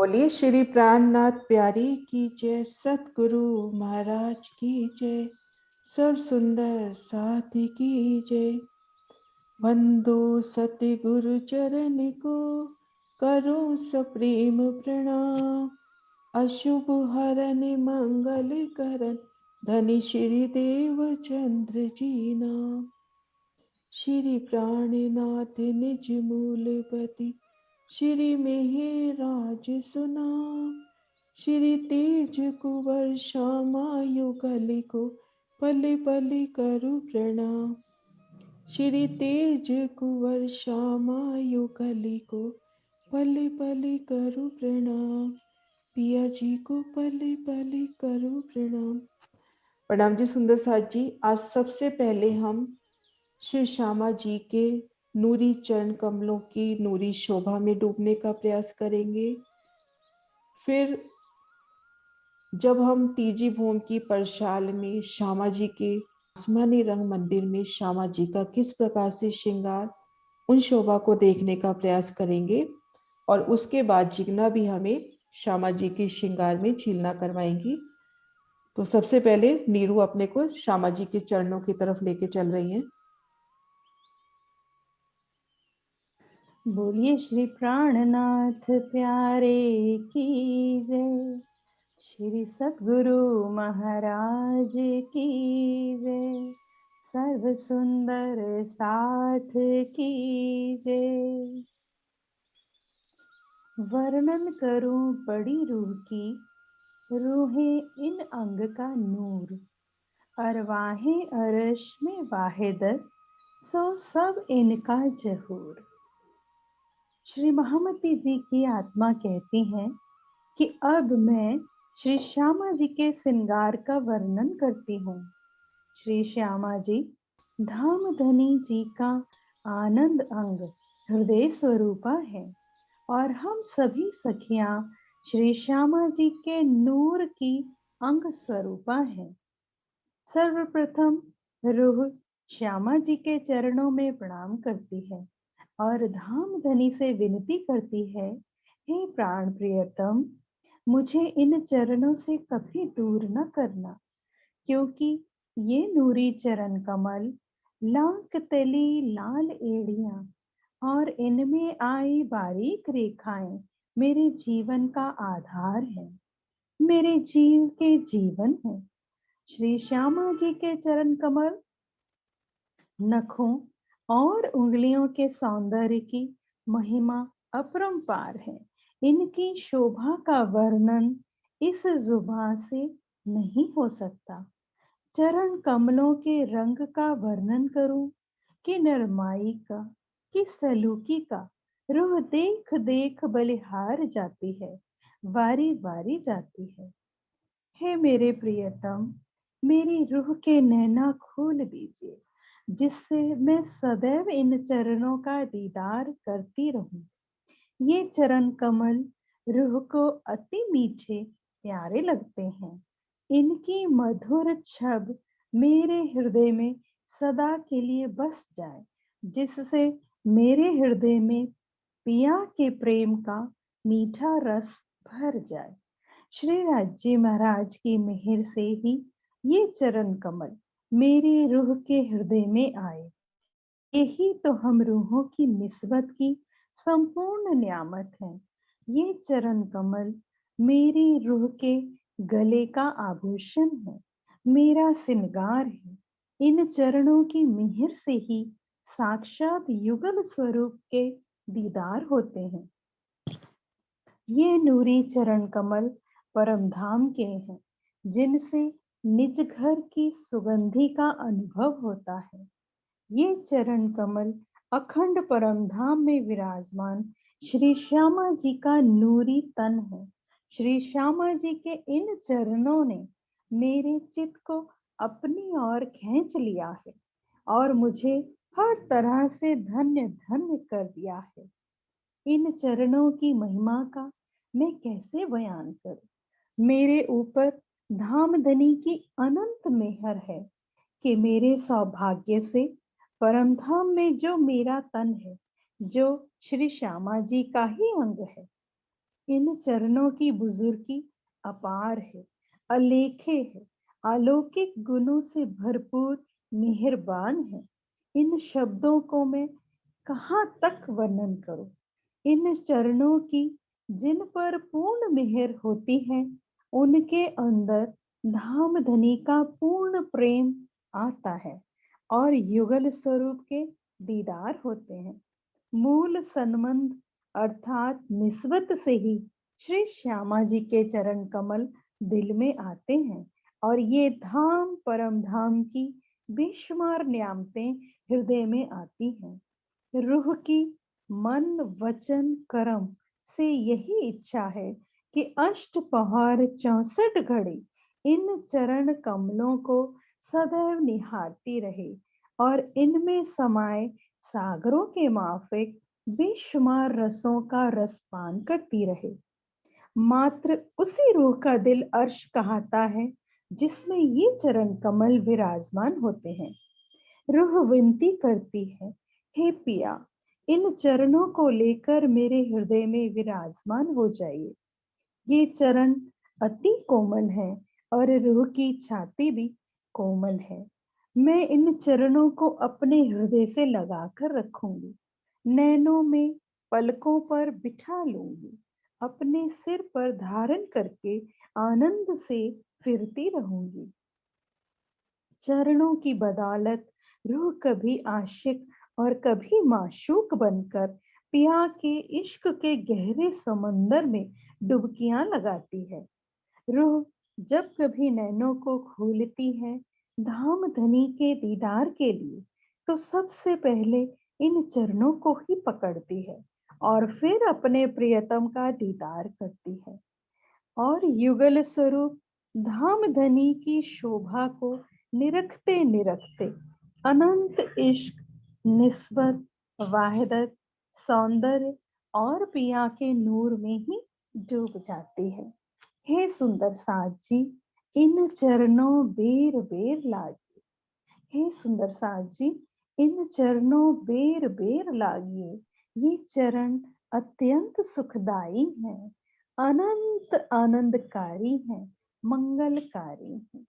बोलिए श्री प्राणनाथ प्यारी की जय, सतगुरु महाराज की जय, सब सुंदर साथी की जय। वंदो सतगुरु चरण को, करो सप्रेम प्रणाम। अशुभ हरन मंगल करन, धनी श्री देव चंद्र जी नाम। श्री प्राणनाथ निज मूलपति, श्री मेहराज सुनाम। श्री तेज कुंवर श्यामायु कलिको, पल पल करु प्रणाम। श्री तेज कुंवर श्यामायु कलिको, पल पल करु प्रणाम। पिया जी को पल पल करु प्रणाम। प्रणाम जी सुंदर साथ जी। आज सबसे पहले हम श्री श्यामा जी के नूरी चरण कमलों की नूरी शोभा में डूबने का प्रयास करेंगे। फिर जब हम तीजी भूमि की परशाल में श्यामा जी के आसमानी रंग मंदिर में श्यामा जी का किस प्रकार से श्रृंगार, उन शोभा को देखने का प्रयास करेंगे। और उसके बाद जिग्ना भी हमें श्यामा जी के श्रृंगार में झीलना करवाएंगी। तो सबसे पहले नीरू अपने को श्यामा जी के चरणों की तरफ लेके चल रही हैं। बोलिए श्री प्राणनाथ प्यारे की जय, श्री सतगुरु महाराज की जय, सर्व सुंदर साथ की जय। वर्णन करूं बड़ी रूह की, रूहें इन अंग का नूर। अरवाहें अरश में वाहिदत, सो सब इनका जहूर। श्री महामती जी की आत्मा कहती हैं कि अब मैं श्री श्यामा जी के श्रृंगार का वर्णन करती हूँ। श्री श्यामा जी धामधनी जी का आनंद अंग हृदय स्वरूपा है और हम सभी सखियां श्री श्यामा जी के नूर की अंग स्वरूपा है। सर्वप्रथम रूह श्यामा जी के चरणों में प्रणाम करती है और धामधनी से विनती करती है, हे प्राण प्रियतम, मुझे इन चरणों से कभी दूर न करना, क्योंकि ये नूरी चरण कमल, लाख तली लाल एड़ियां और इनमें आई बारीक रेखाएं मेरे जीवन का आधार है, मेरे जीव के जीवन है। श्री श्यामा जी के चरण कमल नखों और उंगलियों के सौंदर्य की महिमा अपरंपार है। इनकी शोभा का वर्णन इस जुबान से नहीं हो सकता। चरण कमलों के रंग का वर्णन करूं कि नरमाई का, कि सलूकी का, रूह देख देख बलिहार जाती है, वारी वारी जाती है। हे मेरे प्रियतम, मेरी रूह के नैना खोल दीजिए, जिससे मैं सदैव इन चरणों का दीदार करती रहूं। ये चरण कमल रूह को अति मीठे प्यारे लगते हैं। इनकी मधुर छब मेरे हृदय में सदा के लिए बस जाए, जिससे मेरे हृदय में पिया के प्रेम का मीठा रस भर जाए। श्री राज्य महाराज की मेहर से ही ये चरण कमल मेरी रूह के हृदय में आए। यही तो हम रूहों की निस्बत की संपूर्ण नियामत है। ये चरण कमल मेरी रूह के गले का आभूषण है, मेरा श्रृंगार है। इन चरणों की मेहर से ही साक्षात युगल स्वरूप के दीदार होते हैं। ये नूरी चरण कमल परम धाम के हैं, जिनसे निज घर की सुगंधि का अनुभव होता है। ये चरण कमल अखंड परम धाम में विराजमान श्री श्यामा जी का नूरी तन है। श्री श्यामा जी के इन चरणों ने मेरे चित्त को अपनी ओर खींच लिया है और मुझे हर तरह से धन्य धन्य कर दिया है। इन चरणों की महिमा का मैं कैसे बयान करूं। मेरे ऊपर धामधनी की अनंत मेहर है कि मेरे सौभाग्य से परम धाम में जो मेरा तन है, जो श्री श्यामा जी का ही अंग है, इन चरणों की बुजुर्गी अपार है, अलेखे है, अलौकिक गुणों से भरपूर, मेहरबान है। इन शब्दों को मैं कहाँ तक वर्णन करूं? इन चरणों की जिन पर पूर्ण मेहर होती है, उनके अंदर धाम धनी का पूर्ण प्रेम आता है और युगल स्वरूप के दीदार होते हैं। मूल संबंध अर्थात निस्बत से ही श्री श्यामा जी के चरण कमल दिल में आते हैं और ये धाम परम धाम की बेशुमार नियामतें हृदय में आती हैं। रूह की मन वचन कर्म से यही इच्छा है कि अष्ट पहर 64 घड़ी इन चरण कमलों को सदैव निहारती रहे और इनमें समाये सागरों के माफिक बेशुमार रसों का रसपान करती रहे। मात्र उसी रूह का दिल अर्श कहता है जिसमें ये चरण कमल विराजमान होते हैं। रूह विनती करती है, हे पिया, इन चरणों को लेकर मेरे हृदय में विराजमान हो जाइए। ये चरण अति कोमल है और रूह की छाती भी कोमल है। मैं इन चरणों को अपने हृदय से लगाकर रखूंगी, नैनों में पलकों पर बिठा लूंगी, अपने सिर पर धारण करके आनंद से फिरती रहूंगी। चरणों की बदौलत रूह कभी आशिक और कभी माशूक बनकर पिया के इश्क के गहरे समंदर में डुबकियां लगाती है। रूह जब कभी नैनों को खोलती है धाम धनी के दीदार के लिए, तो सबसे पहले इन चरणों को ही पकड़ती है और फिर अपने प्रियतम का दीदार करती है। और युगल स्वरूप धाम धनी की शोभा को निरखते निरखते अनंत इश्क, निस्बत, वाहिदत, सौंदर्य और पिया के नूर में ही डूब जाती है। हे सुंदर साथ जी, इन चरणों बेर बेर लागिए। हे सुंदर साथ जी, इन चरणों बेर बेर लागिए। ये चरण अत्यंत सुखदाई हैं, अनंत आनंदकारी हैं, मंगलकारी हैं।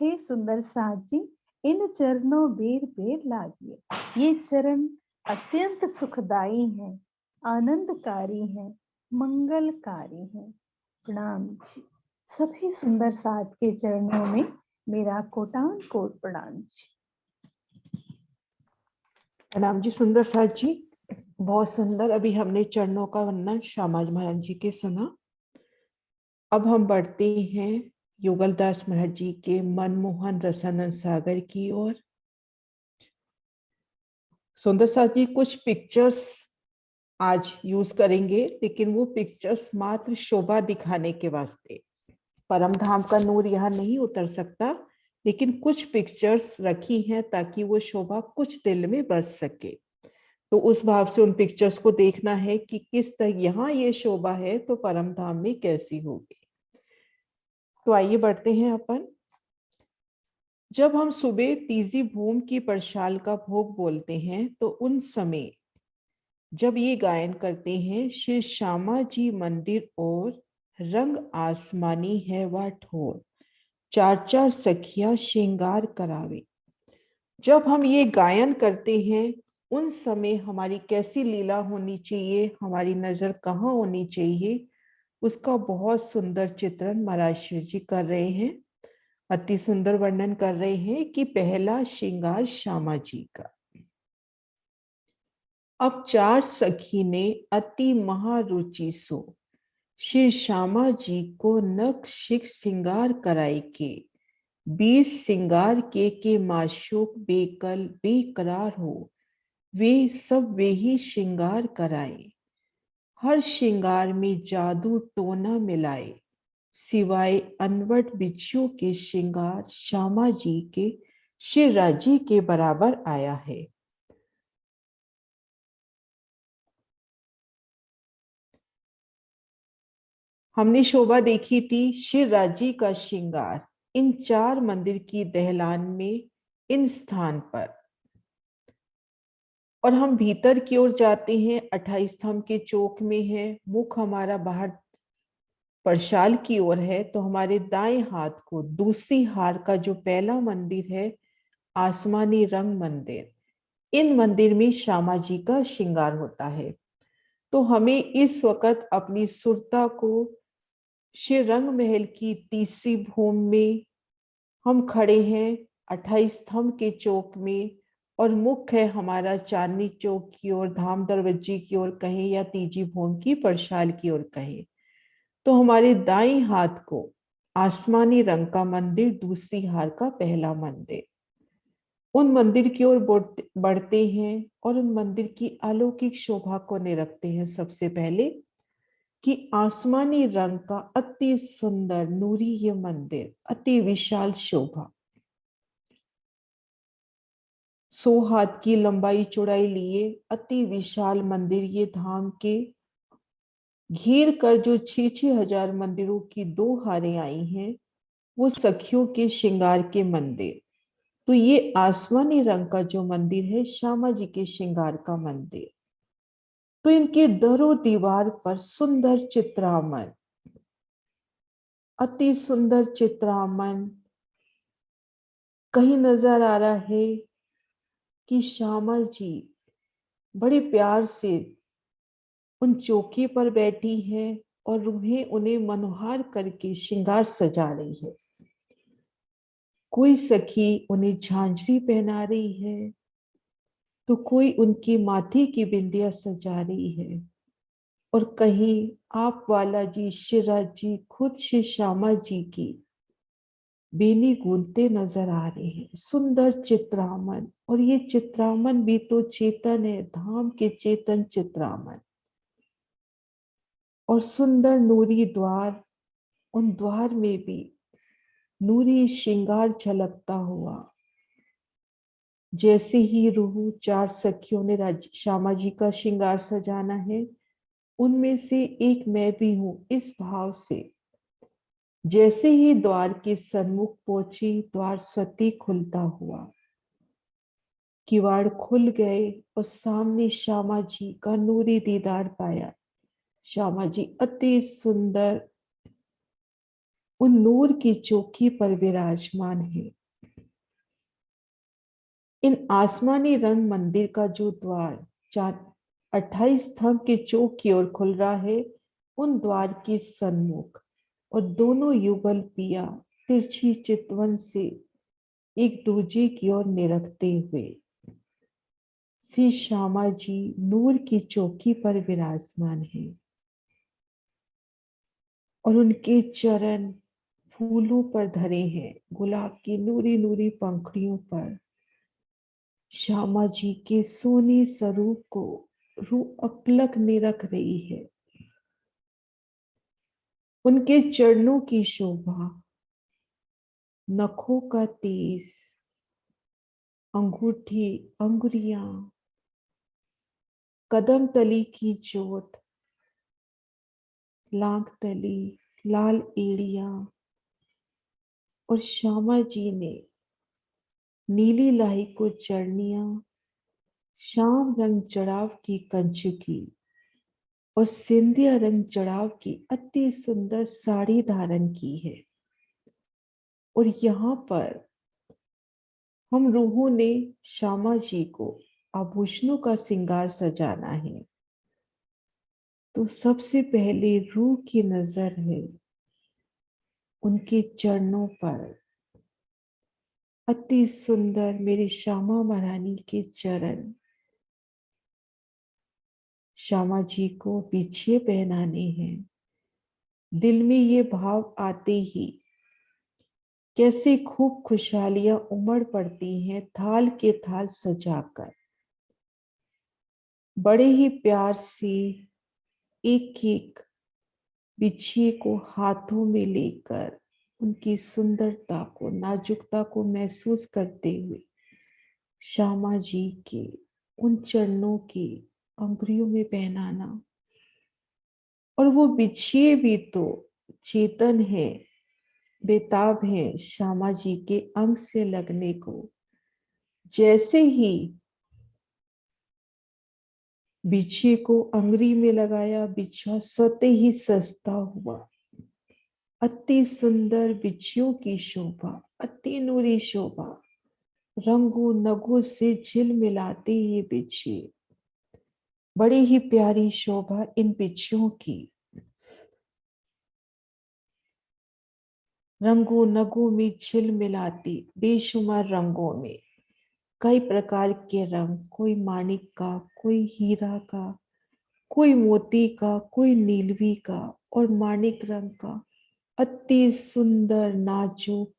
हे सुंदर साथ जी, इन चरणों बेर बेर लागिए। ये चरण अत्यंत सुखदाई हैं, आनंदकारी हैं, मंगलकारी हैं। प्रणाम जी। सभी सुंदर साथ के चरणों में मेरा कोटान कोट प्रणाम जी। प्रणाम जी सुंदर साथ जी, बहुत सुंदर। अभी हमने चरणों का वर्णन श्यामा महाराज जी के सुना। अब हम बढ़ते हैं युगलदास महाराज जी के मनमोहन रसानंद सागर की ओर। सुंदर साथ जी कुछ पिक्चर्स आज यूज करेंगे, लेकिन वो पिक्चर्स मात्र शोभा दिखाने के वास्ते। परम धाम का नूर यहाँ नहीं उतर सकता, लेकिन कुछ पिक्चर्स रखी हैं ताकि वो शोभा कुछ दिल में बस सके। तो उस भाव से उन पिक्चर्स को देखना है कि किस तरह यहाँ ये शोभा है तो परम धाम में कैसी होगी। तो आइए बढ़ते हैं अपन। जब हम सुबह तीजी भूम की परशाल का भोग बोलते हैं तो उन समय जब ये गायन करते हैं, श्री श्यामा जी मंदिर और रंग आसमानी है वह ठोर, चार चार सखिया श्रृंगार करावे। जब हम ये गायन करते हैं उन समय हमारी कैसी लीला होनी चाहिए, हमारी नजर कहाँ होनी चाहिए, उसका बहुत सुंदर चित्रण महाराज शिव जी कर रहे हैं। अति सुंदर वर्णन कर रहे हैं कि पहला श्रृंगार श्यामा जी का। अब चार सखी ने अति महारुचि सो, श्री श्यामा जी को नख शिख श्रृंगार कराई के, 20 श्रृंगार के माशूक बेकल बेकरार हो, वे सब वे ही श्रृंगार कराए। हर श्रृंगार में जादू टोना मिलाए, सिवाय अनवट बिच्छू के श्रृंगार श्यामा जी के शिवराजी के बराबर आया है। हमने शोभा देखी थी शिवराजी का श्रृंगार इन चार मंदिर की दहलान में, इन स्थान पर। और हम भीतर की ओर जाते हैं, 28 स्तंभ के चौक में है, मुख हमारा बाहर परशाल की ओर है। तो हमारे दाएं हाथ को दूसरी हार का जो पहला मंदिर है, आसमानी रंग मंदिर, इन मंदिर में श्यामा जी का श्रृंगार होता है। तो हमें इस वक्त अपनी सुरता को श्री रंग महल की तीसरी भूम में हम खड़े हैं, 28 स्तंभ के चौक में, और मुख्य है हमारा चांदनी चौक की ओर, धाम दरवाजे की ओर कहें या तीजी भूम की परशाल की ओर कहें। तो हमारे दाएं हाथ को आसमानी रंग का मंदिर, दूसरी हार का पहला मंदिर, उन मंदिर की ओर बढ़ते हैं और उन मंदिर की अलौकिक शोभा को निरखते हैं। सबसे पहले कि आसमानी रंग का अति सुंदर नूरी ये मंदिर, अति विशाल शोभा, 100 हाथ की लंबाई चौड़ाई लिए अति विशाल मंदिर, ये धाम के घेर कर जो 6,6 हजार मंदिरों की 2 हारें आई हैं, वो सखियों के श्रृंगार के मंदिर। तो ये आसमानी रंग का जो मंदिर है, श्यामा जी के श्रृंगार का मंदिर। तो इनके दरो दीवार पर सुंदर चित्रामन, अति सुंदर चित्रामन, कहीं नजर आ रहा है कि श्यामा जी बड़े प्यार से उन चौकी पर बैठी है और रूहें उन्हें मनोहार करके श्रृंगार सजा रही है। कोई सखी उन्हें झांझरी पहना रही है, तो कोई उनकी माथे की बिंदिया सजा रही है, और कहीं आप वाला जी, शिवराज जी खुद श्री श्यामा जी की बेनी गूंजते नजर आ रहे हैं। सुंदर चित्रामन, और ये चित्रामन भी तो चेतन है, धाम के चेतन चित्रामन, और सुंदर नूरी द्वार, उन द्वार में भी नूरी श्रृंगार झलकता हुआ। जैसे ही रूह 4 सखियों ने श्यामा जी का श्रृंगार सजाना है, उनमें से एक मैं भी हूं, इस भाव से जैसे ही द्वार के सन्मुख पहुंची, द्वार स्वती खुलता हुआ, किवाड़ खुल गए और सामने श्यामा जी का नूरी दीदार पाया। श्यामा जी अति सुंदर उन नूर की चौकी पर विराजमान है। इन आसमानी रंग मंदिर का जो द्वार 28 स्तंभ के चौक की ओर खुल रहा है, उन द्वार के सन्मुख और दोनों युगल पिया तिरछी चितवन से एक दूजे की ओर निरखते हुए श्री श्यामा जी नूर की चौकी पर विराजमान है, और उनके चरण फूलों पर धरे हैं, गुलाब की नूरी नूरी पंखड़ियों पर। श्यामा जी के सोने स्वरूप को रूह अपलक निरख रही है। उनके चरणों की शोभा, नखों का तेज, अंगूठी, अंगुरियां, कदम तली की जोत, लांग तली, लाल एड़िया, और श्यामा जी ने नीली लाही को चढ़निया, श्याम रंग चढ़ाव की कंचुकी और सिंधिया रंग चढ़ाव की अति सुंदर साड़ी धारण की है। और यहाँ पर हम रूहों ने श्यामा जी को आभूषणों का श्रृंगार सजाना है। तो सबसे पहले रूह की नजर है उनके चरणों पर। अति सुंदर मेरी श्यामा महारानी के चरण, श्यामा जी को पीछे पहनाने हैं। दिल में ये भाव आते ही कैसे खूब खुशहालियां उमड़ पड़ती हैं, थाल के थाल सजाकर बड़े ही प्यार से एक एक बिछिए को हाथों में लेकर उनकी सुंदरता को, नाजुकता को महसूस करते हुए श्यामा जी के उन चरणों की अंगुरियों में पहनाना। और वो बिछिए भी तो चेतन है, बेताब है श्यामा जी के अंग से लगने को। जैसे ही बिछे को अंगुरी में लगाया, बिछा स्वतः ही सस्ता हुआ। अति सुंदर बिछियों की शोभा, अति नूरी शोभा, रंगों नगों से झिलमिलाते ये बिछिए। बड़ी ही प्यारी शोभा इन बिछियों की। रंगों नगों में झिलमिलाती बेशुमार रंगों में, कई प्रकार के रंग, कोई माणिक का, कोई हीरा का, कोई मोती का, कोई नीलवी का और माणिक रंग का। अति सुंदर नाजुक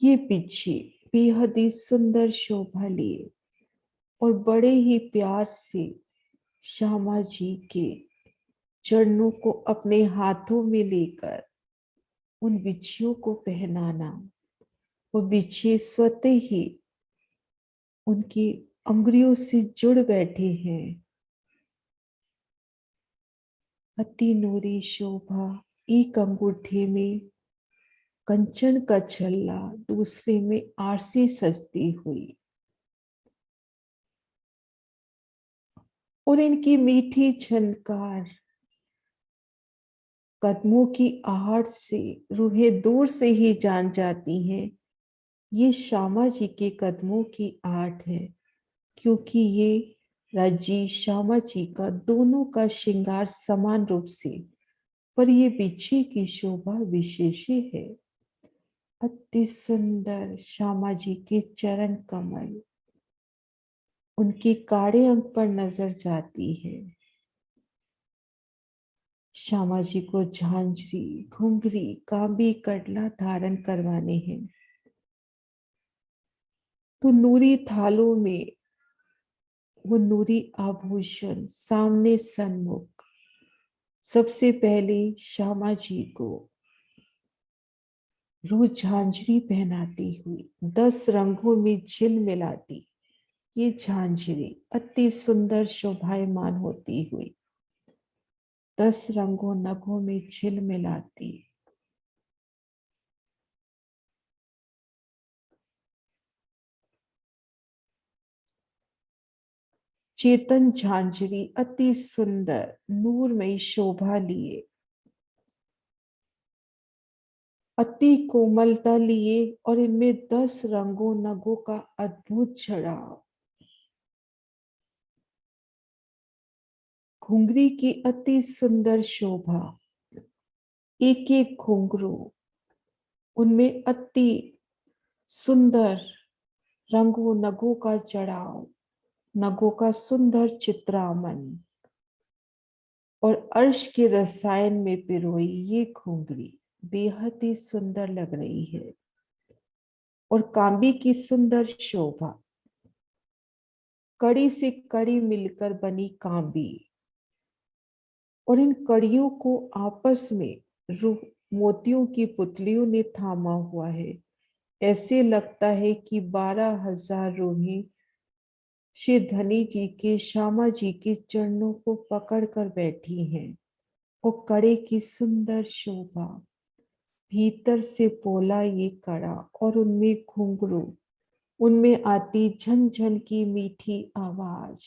ये बिच्छी बेहद ही सुंदर शोभा लिए और बड़े ही प्यार से श्यामा जी के चरणों को अपने हाथों में लेकर उन बिच्छियों को पहनाना। वो बिच्छी स्वतः ही उनकी अंगुलियों से जुड़ बैठे हैं। अति नूरी शोभा, एक अंगूठे में कंचन का छल्ला, दूसरे में आरसी सजती हुई और इनकी मीठी झनकार कदमों की आहट से रूहें दूर से ही जान जाती हैं ये श्यामा जी के कदमों की आहट है, क्योंकि ये राजी श्यामा जी का दोनों का श्रृंगार समान रूप से, पर ये बिच्छी की शोभा विशेष है। अति सुंदर श्यामा जी के चरण कमल उनके काड़े अंग पर नजर जाती है। श्यामा जी को झांझरी, घुंघरी, कांबी, कड़ला धारण करवाने हैं, तो नूरी थालों में वो नूरी आभूषण सामने सन्मुख सबसे पहले श्यामा जी को रोज झांझरी पहनाती हुई 10 रंगों में झिलमिलाती ये झांझरी अति सुंदर शोभायमान होती हुई 10 रंगों नगों में झिलमिलाती चेतन झांझरी अति सुंदर नूरमयी शोभा लिए, अति कोमलता लिए और इनमें 10 रंगों नगों का अद्भुत चढ़ाव। घुंघरी की अति सुंदर शोभा, एक एक घुंघरू उनमें अति सुंदर रंगों नगों का चढ़ाव, नगों का सुंदर चित्रामन और अर्श के रसायन में पिरोई ये घुंघरी बेहद ही सुंदर लग रही है। और कांबी की सुंदर शोभा, कड़ी से कड़ी मिलकर बनी कांबी और इन कड़ियों को आपस में मोतियों की पुतलियों ने थामा हुआ है। ऐसे लगता है कि 12,000 रूहें श्री धनी जी के श्यामा जी के चरणों को पकड़ कर बैठी हैं। और कड़े की सुंदर शोभा, भीतर से पोला ये कड़ा और उनमें घुंघरू, उनमें आती झन की मीठी आवाज।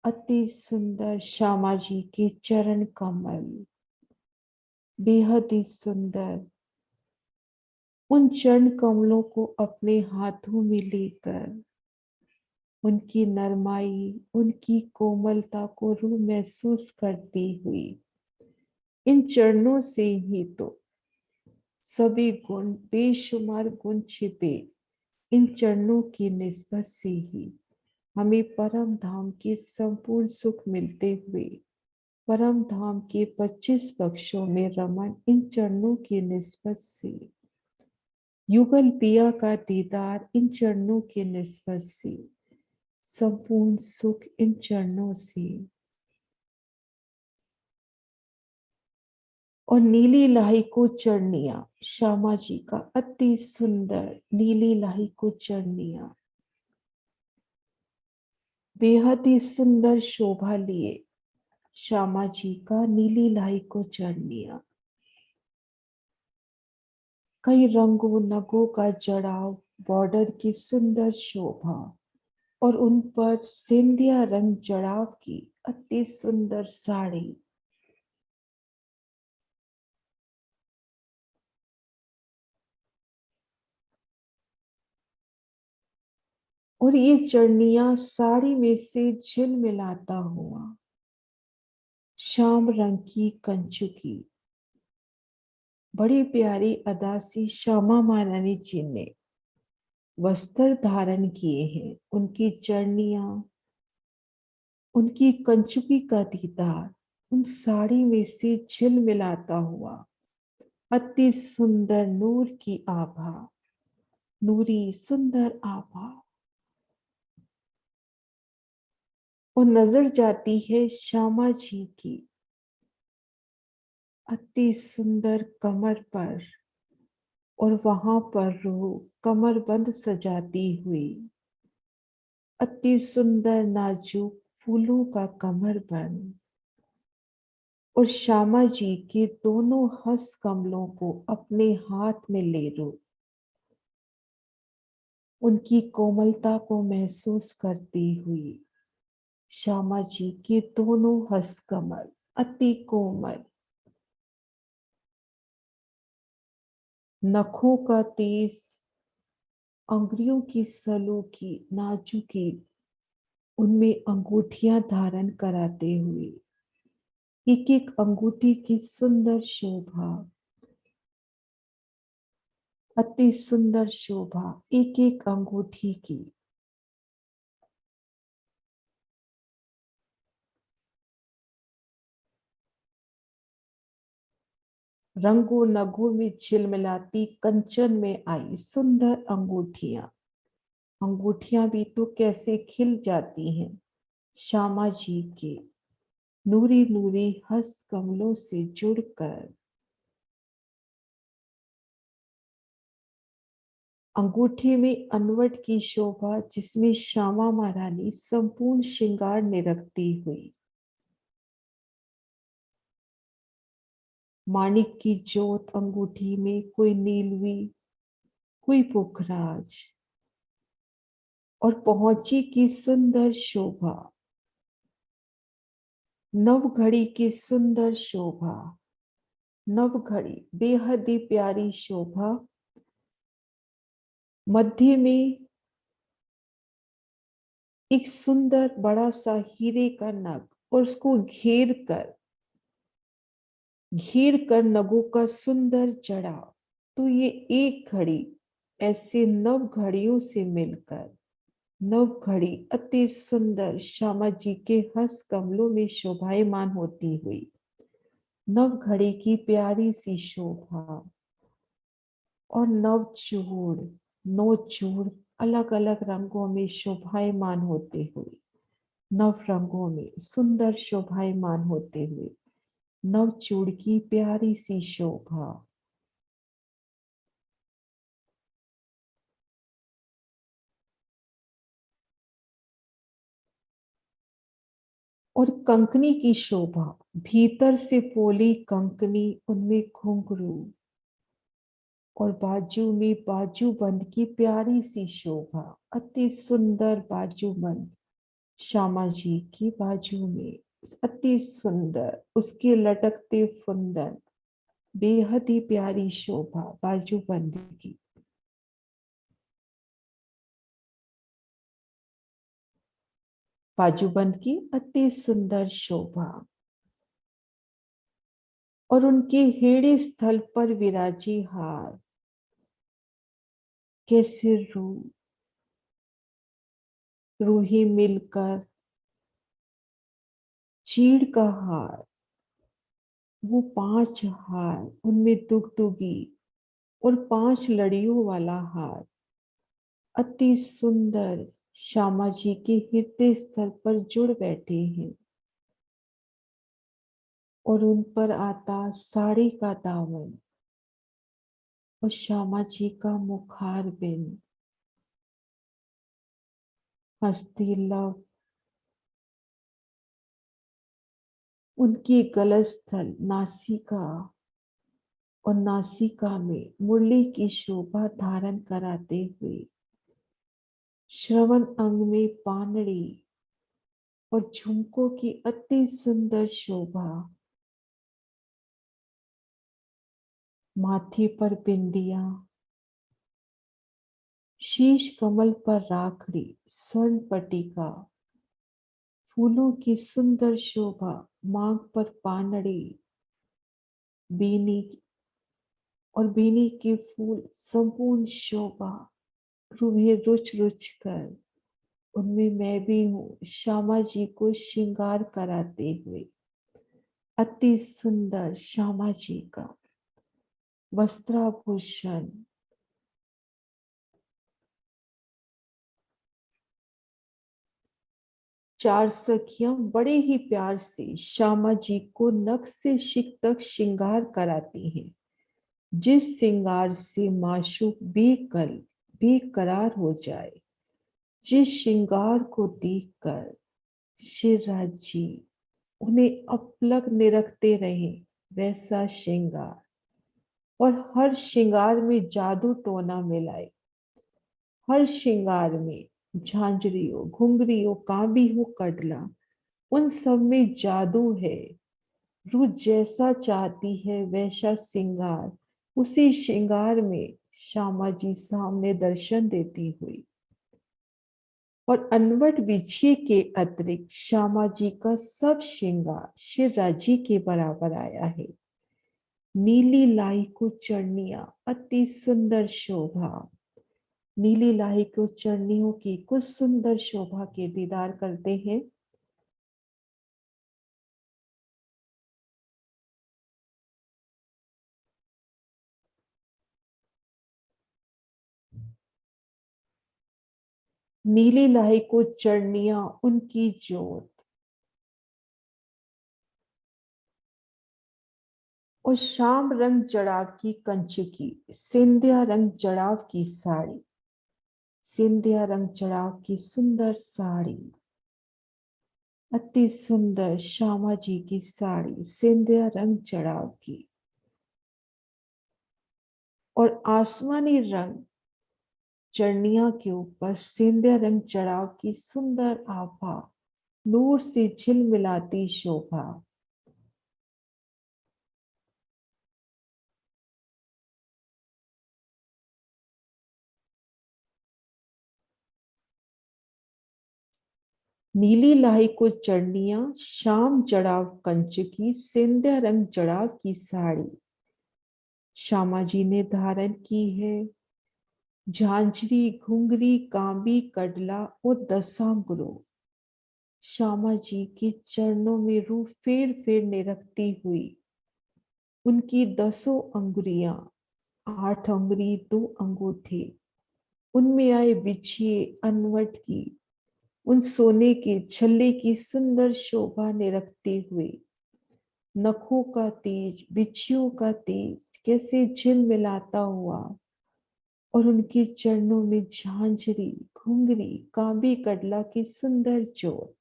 अति सुंदर श्यामा जी के चरण कमल बेहद ही सुंदर। उन चरण कमलों को अपने हाथों में लेकर उनकी नरमाई, उनकी कोमलता को रूह महसूस करती हुई इन चरणों से ही तो सभी गुण, बेशुमार गुण छिपे इन चरणों की निस्बत से ही हमें परम धाम के संपूर्ण सुख मिलते हुए परम धाम के 25 पक्षों में रमन इन चरणों की निस्बत से, युगल पिया का दीदार इन चरणों की निस्बत से, संपूर्ण सुख इन चरणों से। और नीली लाही को चरणिया, श्यामा जी का अति सुंदर नीली लाही को चरणिया बेहद ही सुंदर शोभा लिए श्यामा जी का नीली लाही को चरणिया, कई रंगों नगों का जड़ाव, बॉर्डर की सुंदर शोभा और उन पर सिंधिया रंग जड़ाव की अति सुंदर साड़ी। और ये चढ़निया साड़ी में से झिलमिलाता हुआ श्याम रंग की कंचुकी बड़ी प्यारी अदा से श्यामा महारानी जी ने वस्त्र धारण किए हैं। उनकी चढ़निया, उनकी कंचुकी का दीदार उन साड़ी में से झिलमिलाता हुआ अति सुंदर नूर की आभा, नूरी सुंदर आभा। और नजर जाती है श्यामा जी की अति सुंदर कमर पर, और वहां पर रूह कमर बंद सजाती हुई अति सुंदर नाजुक फूलों का कमर बंद। और श्यामा जी के दोनों हस्त कमलों को अपने हाथ में ले लो, उनकी कोमलता को महसूस करती हुई श्यामा जी के दोनों हस्त कमल अति कोमल, नखों का तेज, अंगुलियों की सलों की नाजुकी, उनमें अंगूठियां धारण कराते हुए एक एक अंगूठी की सुंदर शोभा, अति सुंदर शोभा एक एक अंगूठी की। रंगों नगों में झिलमिलाती कंचन में आई सुंदर अंगूठियां, अंगूठियां भी तो कैसे खिल जाती हैं श्यामा जी के नूरी नूरी हस्त कमलों से जुड़कर। अंगूठी में अनवट की शोभा, जिसमें श्यामा महारानी संपूर्ण श्रृंगार निरखती हुई माणिक की जोत अंगूठी में, कोई नीलवी, कोई पुखराज, और पहुंची की सुंदर शोभा, नव घड़ी की सुंदर शोभा, नव घड़ी बेहद ही प्यारी शोभा। मध्य में एक सुंदर बड़ा सा हीरे का नग, और उसको घेर कर नगों का सुंदर जड़ा। तो ये एक घड़ी ऐसे नव घड़ियों से मिलकर नव घड़ी अति सुंदर श्यामा जी के हस्त कमलों में शोभायमान होती हुई नव घड़ी की प्यारी सी शोभा। और नौ चूड़ अलग अलग रंगों में शोभायमान होते हुए, नव रंगों में सुंदर शोभायमान होते हुए नव चूड़ की प्यारी सी शोभा। और कंकनी की शोभा, भीतर से पोली कंकनी, उनमें घुंघरू, और बाजू में बाजूबंद की प्यारी सी शोभा, अति सुंदर बाजूबंद श्यामा जी की बाजू में अति सुंदर, उसके लटकते फुंदन, बेहद ही प्यारी शोभा बाजूबंद की। बाजूबंद की अति सुंदर शोभा। और उनके हेड़े स्थल पर विराजी हार, कैसे रूही मिलकर चीड़ का हार, वो 5 हार, उनमें दुगदुगी और 5 लड़ियों वाला हार अति सुंदर श्यामा जी के हृदय स्थल पर जुड़ बैठे हैं। और उन पर आता साड़ी का दामन और श्यामा जी का मुखार बिंद, हस्ती लव, उनकी गलस्थल नासिका, और नासिका में मुरली की शोभा धारण कराते हुए श्रवण अंग में पानड़ी और झुमकों की अति सुंदर शोभा, माथे पर बिंदिया, शीश कमल पर राखड़ी, स्वर्ण पट्टिका, फूलों की सुंदर शोभा, मांग पर पानड़ी, बीनी और बीनी के फूल, संपूर्ण शोभा, रूहे रुच रुच कर उनमें मैं भी हूँ, श्यामा जी को श्रृंगार कराते हुए। अति सुंदर श्यामा जी का वस्त्राभूषण, चार सखियां बड़े ही प्यार से श्यामा जी को नख से शिख तक श्रृंगार कराती हैं, जिस श्रृंगार से माशूक बेकरार हो जाए, जिस श्रृंगार को देखकर शिवराज जी उन्हें अपलक निरखते रहे, वैसा श्रृंगार, और हर श्रृंगार में जादू टोना मिलाए, हर श्रृंगार में झांझरी हो, घुंघरी हो, कांबी हो, कडला, उन सब में जादू है। रूह जैसा चाहती है वैसा श्रृंगार, उसी श्रृंगार में श्यामा जी सामने दर्शन देती हुई। और अनवट बिछिए के अतिरिक्त श्यामा जी का सब श्रृंगार शिवराज जी के बराबर आया है। नीली लाई को चढ़निया, अति सुंदर शोभा, नीली लाई को चढ़नियों की कुछ सुंदर शोभा के दीदार करते हैं। नीली लाई को चढ़निया उनकी जोत, और शाम रंग जड़ाव की कंचुकी, सिंधिया रंग जड़ाव की साड़ी, सिंधिया रंग जड़ाव की सुंदर साड़ी, अति सुंदर श्यामा जी की साड़ी सिंधिया रंग जड़ाव की, और आसमानी रंग चरनिया के ऊपर सिंधिया रंग जड़ाव की सुंदर आभा, नूर से झिलमिलाती शोभा। नीली लाही को चढ़निया, शाम जड़ाव कंचकी, सिंधिया रंग जड़ाव की साड़ी श्यामा जी ने धारण की है। झांझरी, घुंघरी, कांबी, कडला और दशांगुरो श्यामा जी के चरणों में रूह फेर फेर निरखती हुई, उनकी 10 अंगुरियां, 8 अंगुरी, 2 अंगूठे, उनमें आए बिछिए अनवट की, उन सोने के छल्ले की सुंदर शोभा निरखते हुए, नखों का तेज, बिछियों का तेज कैसे झिलमिलाता हुआ, और उनके चरणों में झांझरी, घुंघरी, कांबी, कडला की सुंदर जोत,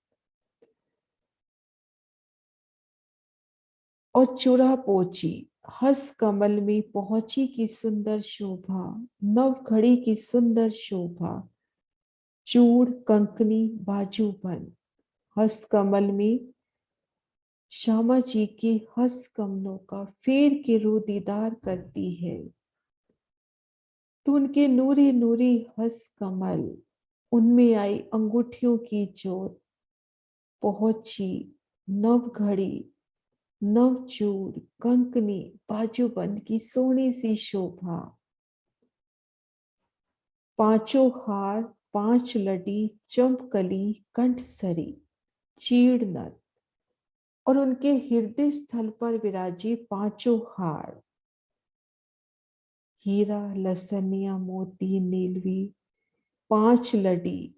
और चूड़ा पोची, हस कमल में पहुंची की सुंदर शोभा, नव घड़ी की सुंदर शोभा, चूड़, कंकनी, बाजूबंद, हस कमल में श्यामा जी के हस कमलों का फेर के रू दीदार करती है, तो उनके नूरी नूरी हस कमल, उनमें आई अंगूठियों की जोत, पहुंची नव घड़ी, नवचूड़, कंकनी, बाजूबंद की सोनी सी शोभा, पांचों हार, 5 लड़ी, चंपकली, कंठसरी, चीड़नत, और उनके हृदय स्थल पर विराजे पांचों हार, हीरा, लसनिया, मोती, नीलवी, 5 लड़ी,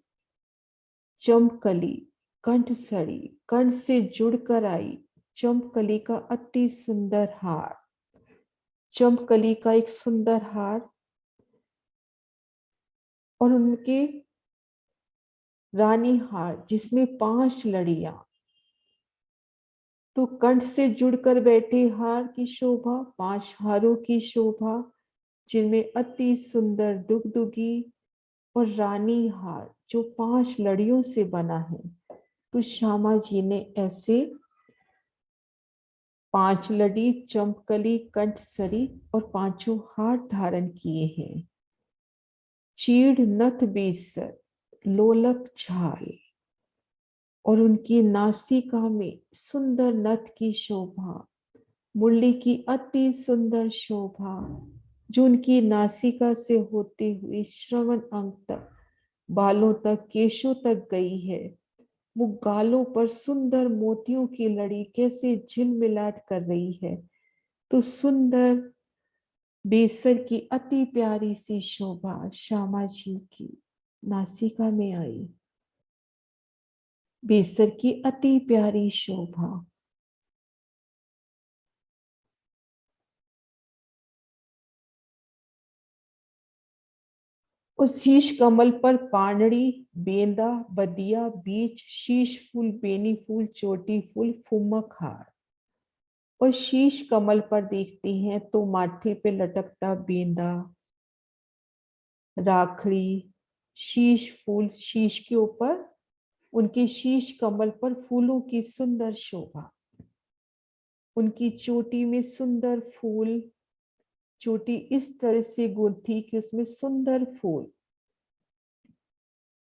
चंपकली, कंठसरी, कंठ से जुड़कर आई चंपकली का अति सुंदर हार, चंपकली का एक सुंदर हार, और उनके रानी हार जिसमें 5 लड़ियां, तो कंठ से जुड़कर बैठे हार की शोभा, 5 हारों की शोभा, जिनमें अति सुंदर दुगदुगी और रानी हार जो 5 लड़ियों से बना है। तो श्यामा जी ने ऐसे 5 लड़ी, चंपकली, कंठसरी और 5 हार धारण किए हैं। चीड़ नथ बेसर, लोलक छाल, और उनकी नासिका में सुंदर नथ की शोभा, मुरली की अति सुंदर शोभा, जो उनकी नासिका से होते हुए श्रवण अंग तक, बालों तक, केशों तक गई है। वो गालों पर सुंदर मोतियों की लड़ी कैसे झिलमिलाट कर रही है। तो सुंदर बेसर की अति प्यारी सी शोभा श्यामा जी की नासिका में आई। बेसर की अति प्यारी शोभा। उस शीश कमल पर पानड़ी, बेंदा, बदिया, बीच, शीश फूल, बेनी फूल, चोटी फूल, फुमक हार। और शीश कमल पर देखते हैं तो माथे पे लटकता बेंदा, राखड़ी, शीश फूल, शीश के ऊपर उनके शीश कमल पर फूलों की सुंदर शोभा, उनकी चोटी में सुंदर फूल, चोटी इस तरह से गूंथी कि उसमें सुंदर फूल।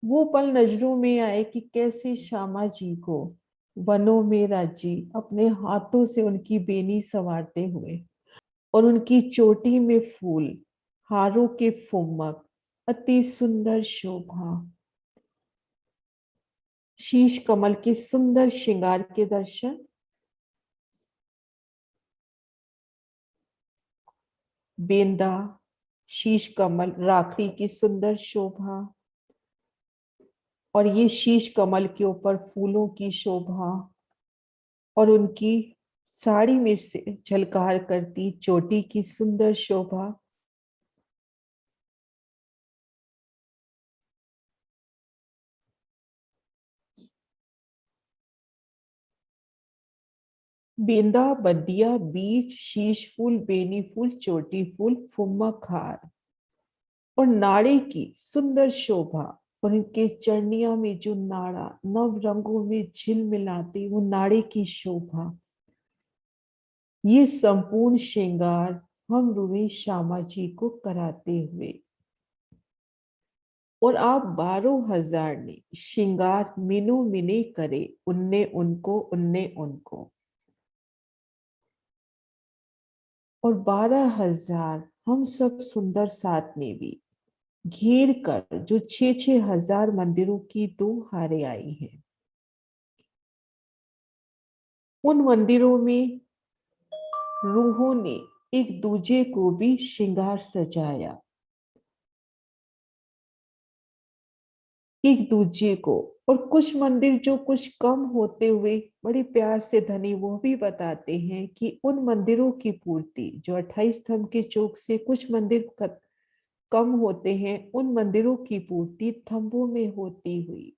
वो पल नजरों में आए कि कैसे श्यामा जी को वनों में राजी अपने हाथों से उनकी बेनी संवारते हुए, और उनकी चोटी में फूल, हारों के फुम्मक, अति सुंदर शोभा। शीश कमल के सुंदर श्रृंगार के दर्शन, बेंदा, शीश कमल, राखड़ी की सुंदर शोभा, और ये शीश कमल के ऊपर फूलों की शोभा, और उनकी साड़ी में से झलकार करती चोटी की सुंदर शोभा। बेंदा, बदिया, बीच, शीश फूल, बेनी फूल, चोटी फूल, फुम्मक हार, और नाड़े की सुंदर शोभा, और इनके चरनिया में जो नाड़ा नव रंगों में झिलमिलाती वो नाड़े की शोभा। ये संपूर्ण श्रृंगार हम रूहे श्यामा जी को कराते हुए, और आप 12,000 ने श्रृंगार मिनो मिने करे, उनने उनको, उनने उनको, और 12,000 हम सब सुंदर साथ ने भी घेर कर जो 6,6 हजार मंदिरों की 2 हारें आई हैं। उन मंदिरों में रूहों ने एक दूजे को भी श्रृंगार सजाया, एक दूजे को। और कुछ मंदिर जो कुछ कम होते हुए बड़े प्यार से धनी, वो भी बताते हैं कि उन मंदिरों की पूर्ति जो 28 स्तंभ के चौक से कुछ मंदिर कम होते हैं, उन मंदिरों की पूर्ति थंबों में होती हुई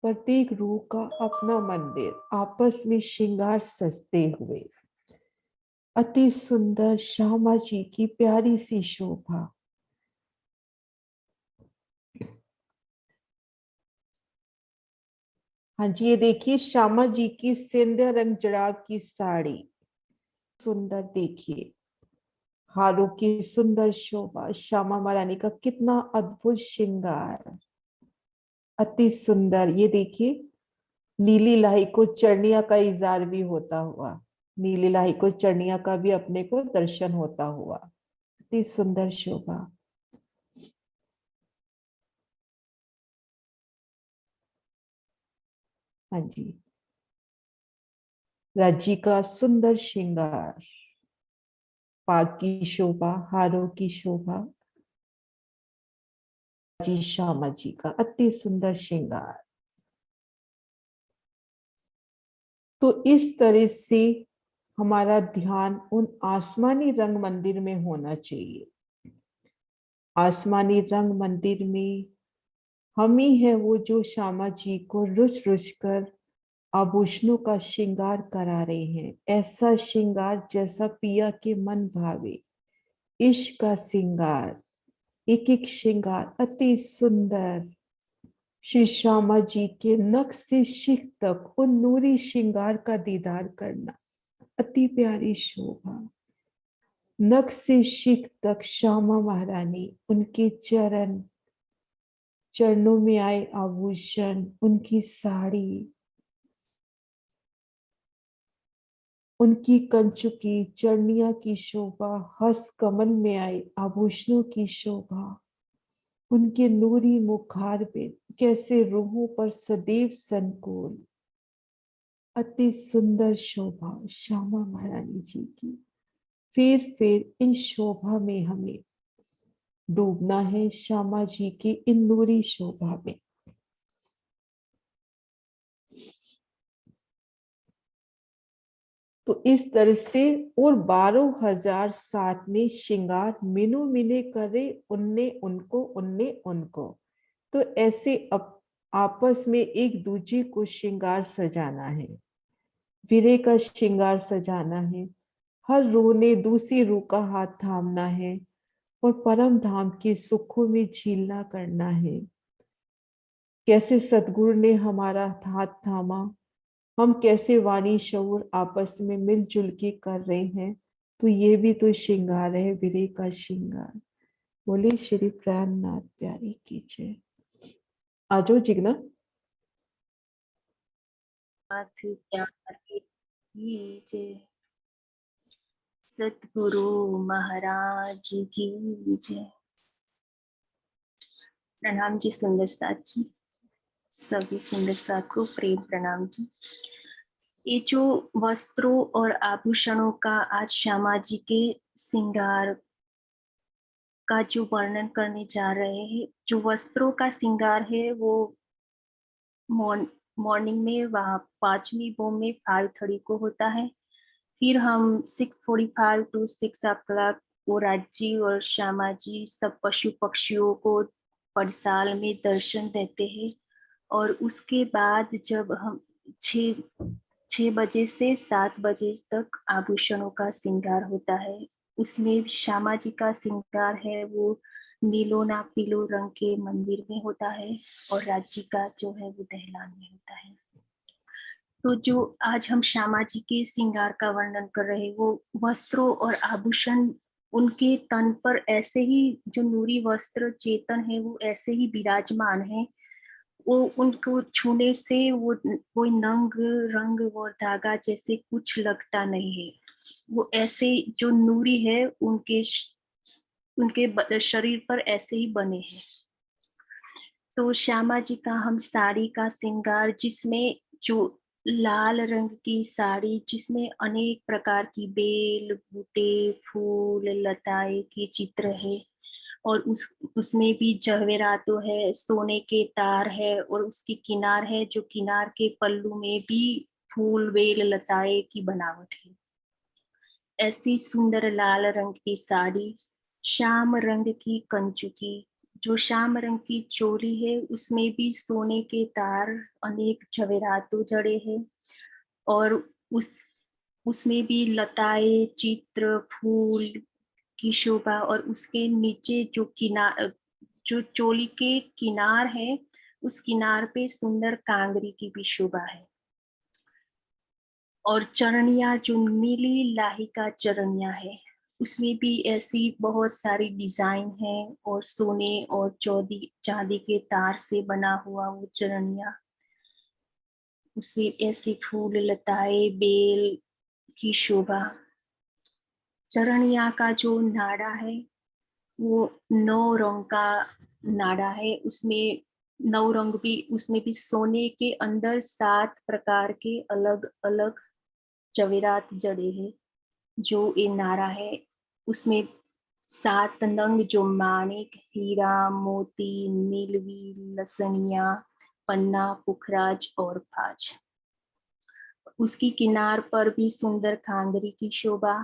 प्रत्येक रूह का अपना मंदिर आपस में श्रृंगार सजते हुए, अति सुंदर श्यामा जी की प्यारी सी शोभा। हाँ जी, ये देखिए श्यामा जी की सिंध्या रंग जड़ाव की साड़ी, सुंदर देखिए, हारों की सुंदर शोभा, श्यामा महारानी का कितना अद्भुत श्रृंगार, अति सुंदर। ये देखिए नीली लाही को चरनिया का इजार भी होता हुआ, नीली लाही को चरनिया का भी अपने को दर्शन होता हुआ, अति सुंदर शोभा। हाँ जी, राज्य का सुंदर श्रृंगार, पाग की शोभा, हारों की शोभा, जी श्यामा जी का अति सुंदर श्रृंगार। तो इस तरह से हमारा ध्यान उन आसमानी रंग मंदिर में होना चाहिए। आसमानी रंग मंदिर में हम ही है वो जो श्यामा जी को रुच रुच कर आभूषणों का श्रृंगार करा रहे हैं। ऐसा श्रृंगार जैसा पिया के मन भावे, इश्क का श्रृंगार, एक एक श्रृंगार अति सुंदर, श्री श्यामा जी के नख से शिख तक उन नूरी श्रृंगार का दीदार करना अति प्यारी शोभा। नख से शिख तक श्यामा महारानी, उनके चरण, चरणों में आए आभूषण, उनकी साड़ी, उनकी कंचुकी चरनिया की शोभा, हस कमल में आए आभूषणों की शोभा, उनके नूरी मुखार पे कैसे रूहों पर सदैव संकोल, अति सुंदर शोभा श्यामा महारानी जी की। फिर इन शोभा में हमें डूबना है, श्यामा जी की इन नूरी शोभा में। तो इस तरह से और 12,007 ने श्रृंगार मिनु मिने करे, उनने उनको उनने उनको। तो ऐसे आपस में एक दूसरे को श्रृंगार सजाना है, वीरे का श्रृंगार सजाना है, हर रूह ने दूसरी रूह का हाथ थामना है और परम धाम के सुखों में झीलना करना है। कैसे सतगुरु ने हमारा हाथ थामा, हम कैसे वाणी शऊर आपस में मिलजुल के कर रहे हैं, तो ये भी तो श्रृंगार है, वीरे का श्रृंगार। बोले श्री प्राणनाथ प्यारी की जय। आजो जिग्ना। सतगुरु महाराज की जय। प्रणाम जी सुंदर साथ जी, सभी सुंदर साथ को प्रेम प्रणाम जी। ये जो वस्त्रों और आभूषणों का आज श्यामा जी के श्रृंगार का जो वर्णन करने जा रहे हैं, जो वस्त्रों का श्रृंगार है वो मॉर्निंग में वहाँ 5वीं बोम में 5:30 को होता है। फिर हम 6:45 to 6 o'clock वो राज्य और श्यामा जी सब पशु पक्षियों को पड़साल में दर्शन देते हैं। और उसके बाद जब हम 6 बजे से 7 बजे तक आभूषणों का श्रृंगार होता है। उसमें श्यामा जी का श्रृंगार है वो नीलोना पीलो रंग के मंदिर में होता है और राज्य का जो है वो दहलान में होता है। तो जो आज हम श्यामा जी के श्रृंगार का वर्णन कर रहे हैं, वो वस्त्रों और आभूषण उनके तन पर ऐसे ही, जो नूरी वस्त्र चेतन है वो ऐसे ही विराजमान है। वो उनको छूने से वो कोई नंग रंग और धागा जैसे कुछ लगता नहीं है। वो ऐसे जो नूरी है उनके शरीर पर ऐसे ही बने हैं। तो श्यामा जी का हम साड़ी का श्रृंगार, जिसमें जो लाल रंग की साड़ी जिसमें अनेक प्रकार की बेल बूटे फूल लताएं की चित्र है और उसमें भी जवेरातो है, सोने के तार है और उसकी किनार है, जो किनार के पल्लू में भी फूल बेल लताएं की बनावट है। ऐसी सुंदर लाल रंग की साड़ी, श्याम रंग की कंचुकी, जो श्याम रंग की चोली है उसमें भी सोने के तार अनेक जवेरातों जड़े हैं और उसमें भी लताएं चित्र फूल की शोभा। और उसके नीचे जो चोली के किनार है उस किनार पे सुंदर कांगरी की भी शोभा है। और चरणिया जो नीली लाही का चरणिया है उसमें भी ऐसी बहुत सारी डिजाइन है और सोने और चांदी के तार से बना हुआ वो चरणिया, उसमें ऐसे फूल लताएं बेल की शोभा। चरणिया का जो नाड़ा है वो 9 रंग का नाड़ा है, उसमें 9 रंग भी, उसमें भी सोने के अंदर 7 प्रकार के अलग अलग जवेरात जड़े हैं। जो ये नाड़ा है उसमें 7 नंग जो माणिक हीरा मोती नीलवी लसनिया पन्ना पुखराज और फाज। उसकी किनार पर भी सुंदर कांगरी की शोभा।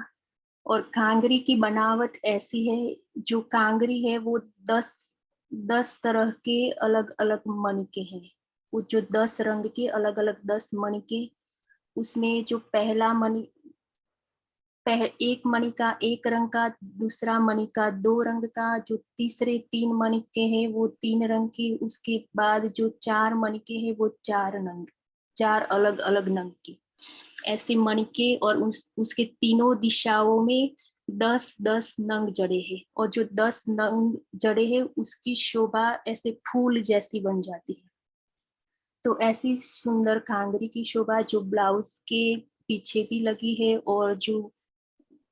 और कांगरी की बनावट ऐसी है, जो कांगरी है वो 10 तरह के अलग अलग मणिके हैं। वो जो 10 रंग के अलग अलग 10 मणिके, उसमें जो एक मणि का एक रंग का, दूसरा मणि का 2 रंग का, जो तीसरे 3 मणि के हैं वो 3 रंग के, उसके बाद जो 4 मणि के हैं वो 4 अलग अलग रंग के, ऐसे मणि के। और उसके तीनों दिशाओं में 10-10 नंग जड़े हैं, और जो 10 नंग जड़े हैं उसकी शोभा ऐसे फूल जैसी बन जाती है। तो ऐसी सुंदर कांगरी की शोभा जो ब्लाउज के पीछे भी लगी है, और जो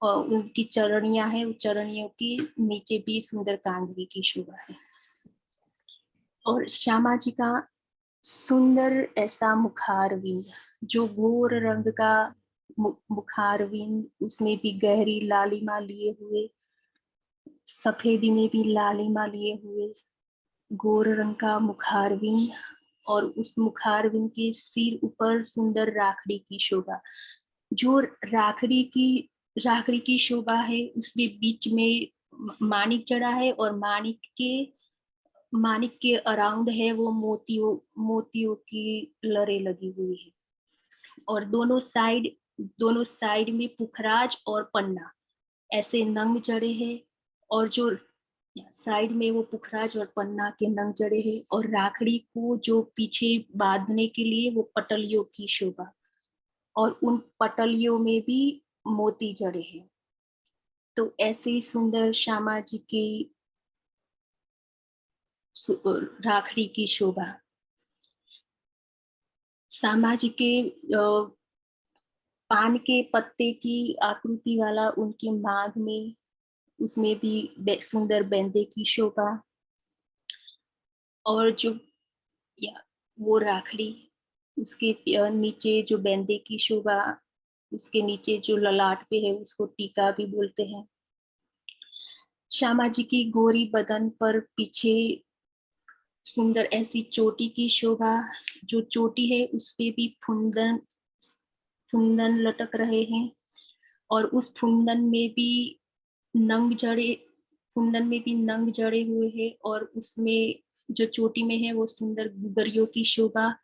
उनकी चरणियां हैं, चरणियों की नीचे भी सुंदर कांगरी की शोभा है। और श्यामा जी का सुंदर ऐसा मुखारविंद, जो घोर रंग का मुखारविंद, उसमें भी गहरी लालिमा लिए हुए, सफेदी में भी लालिमा लिए हुए गोर रंग का मुखारविंद, और उस मुखारविंद के सिर ऊपर सुंदर राखड़ी की शोभा। जो राखड़ी की शोभा है, उसमें बीच में मानिक जड़ा है, और मानिक के अराउंड है वो मोतियों की लड़े लगी हुई है। और दोनों साइड में पुखराज और पन्ना ऐसे नंग जड़े हैं, और जो साइड में वो पुखराज और पन्ना के नंग जड़े हैं, और राखड़ी को जो पीछे बांधने के लिए वो पटलियों की शोभा, और उन पटलियों में भी मोती जड़े हैं। तो ऐसे ही सुंदर श्यामा जी की राखड़ी की शोभा। श्यामा जी के पान के पत्ते की आकृति वाला उनकी मांग में, उसमें भी सुंदर बेंदे की शोभा, और जो वो राखड़ी, उसके नीचे जो बेंदे की शोभा, उसके नीचे जो ललाट पे है उसको टीका भी बोलते हैं। श्यामा जी की गोरी बदन पर पीछे सुंदर ऐसी चोटी की शोभा, जो चोटी है उस पे भी फुंदन लटक रहे हैं, और उस फुंदन में भी नंग जड़े हुए हैं, और उसमें जो चोटी में है वो सुंदर गुगरियों की शोभा।